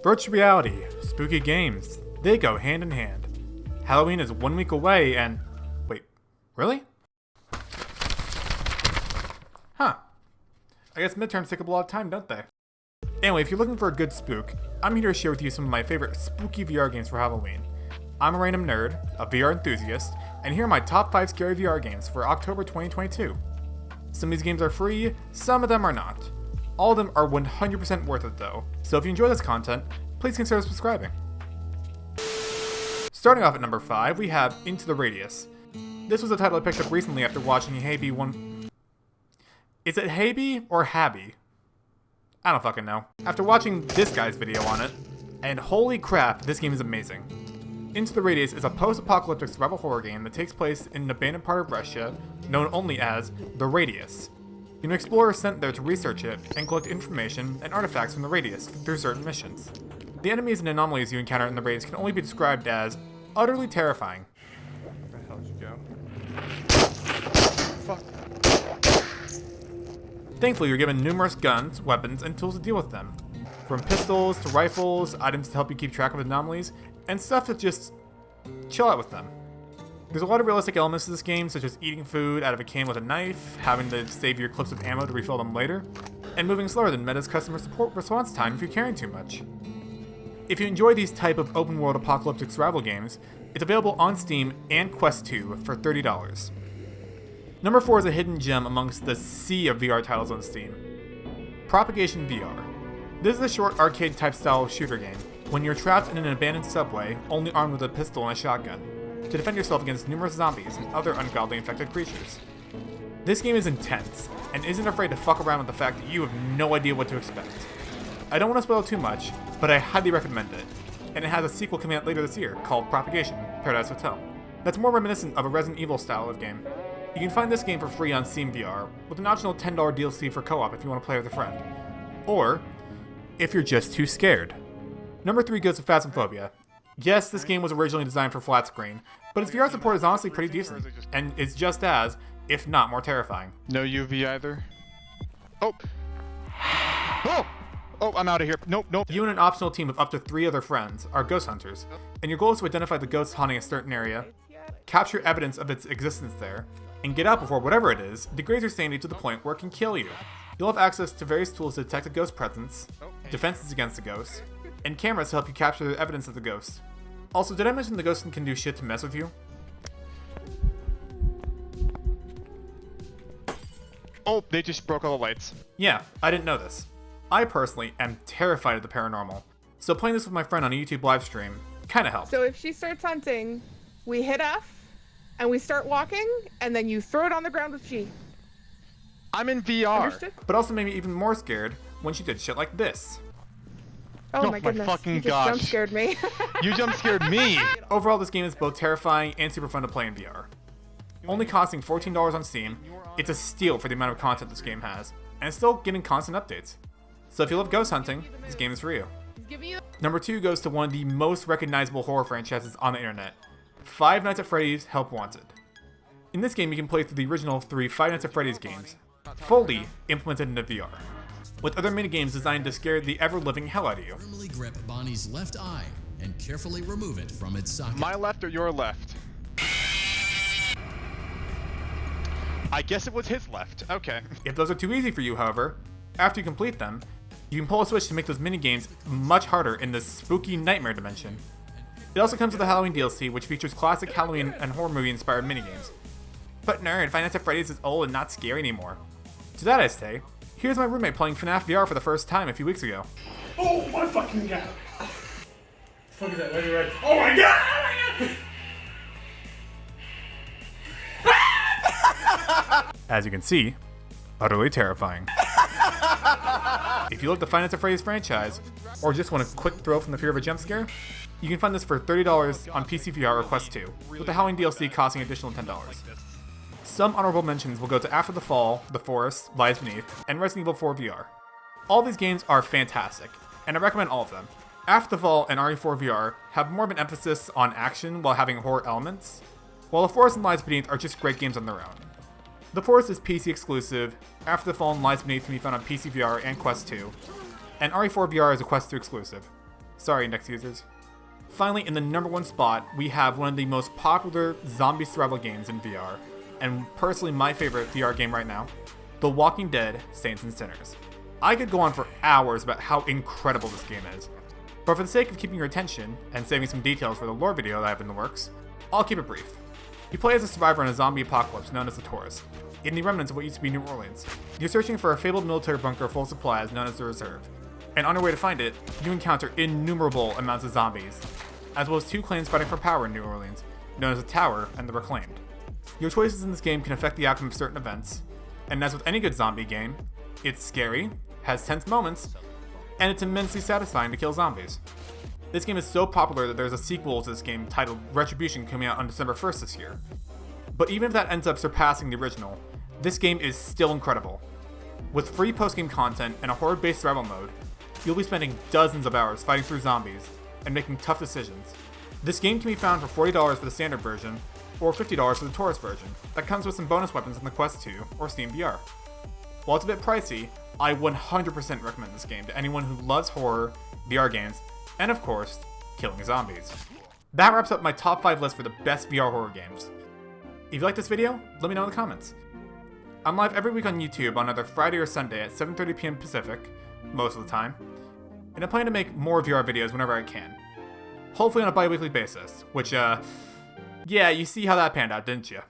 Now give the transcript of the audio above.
Virtual reality, spooky games, they go hand in hand. Halloween is 1 week away and... Wait, really? Huh. I guess midterms take up a lot of time, don't they? Anyway, if you're looking for a good spook, I'm here to share with you some of my favorite spooky VR games for Halloween. I'm a random nerd, a VR enthusiast, and here are my top 5 scary VR games for October 2022. Some of these games are free, some of them are not. All of them are 100% worth it though, so if you enjoy this content, please consider subscribing. Starting off at number 5, we have Into the Radius. This was a title I picked up recently after watching Haby one... Is it Haby or Habby? I don't fucking know. After watching this guy's video on it, and holy crap, this game is amazing. Into the Radius is a post-apocalyptic survival horror game that takes place in an abandoned part of Russia, known only as the Radius. An explorer is sent there to research it and collect information and artifacts from the Radius through certain missions. The enemies and anomalies you encounter in the Radius can only be described as utterly terrifying. Where the hell did you go? Fuck. Thankfully, you're given numerous guns, weapons, and tools to deal with them. From pistols to rifles, items to help you keep track of anomalies, and stuff to just chill out with them. There's a lot of realistic elements to this game, such as eating food out of a can with a knife, having to save your clips of ammo to refill them later, and moving slower than Meta's customer support response time if you're carrying too much. If you enjoy these type of open-world apocalyptic survival games, it's available on Steam and Quest 2 for $30. Number 4 is a hidden gem amongst the sea of VR titles on Steam. Propagation VR. This is a short arcade-type style shooter game, when you're trapped in an abandoned subway, only armed with a pistol and a shotgun, to defend yourself against numerous zombies and other ungodly infected creatures. This game is intense, and isn't afraid to fuck around with the fact that you have no idea what to expect. I don't want to spoil too much, but I highly recommend it, and it has a sequel coming out later this year called Propagation Paradise Hotel. That's more reminiscent of a Resident Evil style of game. You can find this game for free on Steam VR, with an optional $10 DLC for co-op if you want to play with a friend. Or, if you're just too scared. Number 3 goes to Phasmophobia. Yes, this game was originally designed for flat screen, but its VR support is honestly pretty decent, and it's just as, if not more terrifying. No UV either. Oh! Oh! Oh, I'm out of here. Nope, nope. You and an optional team of up to 3 other friends are ghost hunters, and your goal is to identify the ghosts haunting a certain area, capture evidence of its existence there, and get out before whatever it is degrades your sanity to the point where it can kill you. You'll have access to various tools to detect a ghost presence, defenses against the ghost, and cameras to help you capture the evidence of the ghost. Also, did I mention the ghost can do shit to mess with you? Oh, they just broke all the lights. Yeah, I didn't know this. I personally am terrified of the paranormal, so playing this with my friend on a YouTube livestream kinda helped. So if she starts hunting, we hit F, and we start walking, and then you throw it on the ground with G. I'm in VR. Understood? But also made me even more scared when she did shit like this. Oh Oh my my goodness, fucking you just gosh. jump scared me. You jump scared me. Overall, this game is both terrifying and super fun to play in VR. Only costing $14 on Steam, it's a steal for the amount of content this game has, and it's still getting constant updates. So if you love ghost hunting, this game is for you. Number 2 goes to one of the most recognizable horror franchises on the internet, Five Nights at Freddy's Help Wanted. In this game, you can play through the original 3 Five Nights at Freddy's games, fully implemented into VR, with other minigames designed to scare the ever-living hell out of you. Firmly grip Bonnie's left eye and carefully remove it from its socket. My left or your left? I guess it was his left. Okay. If those are too easy for you, however, after you complete them, you can pull a switch to make those minigames much harder in the spooky nightmare dimension. It also comes with a Halloween DLC, which features classic Halloween and horror movie inspired minigames. But nerd, Five Nights at Freddy's is old and not scary anymore. To that I say, here's my roommate playing FNAF VR for the first time a few weeks ago. Oh my fucking god! What the fuck is that? Ready, ready? Oh my god! Oh my god! As you can see, utterly terrifying. If you love the Five Nights at Freddy's franchise, or just want a quick thrill from the fear of a jump scare, you can find this for $30 on PCVR or Quest 2, with the Halloween DLC costing additional $10. Some honorable mentions will go to After the Fall, The Forest, Lies Beneath, and Resident Evil 4 VR. All these games are fantastic, and I recommend all of them. After the Fall and RE4 VR have more of an emphasis on action while having horror elements, while The Forest and Lies Beneath are just great games on their own. The Forest is PC exclusive, After the Fall and Lies Beneath can be found on PCVR and Quest 2, and RE4 VR is a Quest 2 exclusive. Sorry, index users. Finally, in the number 1 spot, we have one of the most popular zombie survival games in VR, and personally my favorite VR game right now, The Walking Dead: Saints and Sinners. I could go on for hours about how incredible this game is, but for the sake of keeping your attention and saving some details for the lore video that I have in the works, I'll keep it brief. You play as a survivor in a zombie apocalypse known as the Tourist, in the remnants of what used to be New Orleans. You're searching for a fabled military bunker full of supplies known as the Reserve, and on your way to find it, you encounter innumerable amounts of zombies, as well as 2 clans fighting for power in New Orleans, known as the Tower and the Reclaimed. Your choices in this game can affect the outcome of certain events, and as with any good zombie game, it's scary, has tense moments, and it's immensely satisfying to kill zombies. This game is so popular that there's a sequel to this game titled Retribution coming out on December 1st this year. But even if that ends up surpassing the original, this game is still incredible. With free post-game content and a horde-based survival mode, you'll be spending dozens of hours fighting through zombies and making tough decisions. This game can be found for $40 for the standard version, or $50 for the Tourist version, that comes with some bonus weapons in the Quest 2 or Steam VR. While it's a bit pricey, I 100% recommend this game to anyone who loves horror, VR games, and of course, killing zombies. That wraps up my top 5 list for the best VR horror games. If you like this video, let me know in the comments. I'm live every week on YouTube on either Friday or Sunday at 7:30 p.m. Pacific, most of the time, and I plan to make more VR videos whenever I can. Hopefully on a bi-weekly basis, which, yeah, you see how that panned out, didn't you?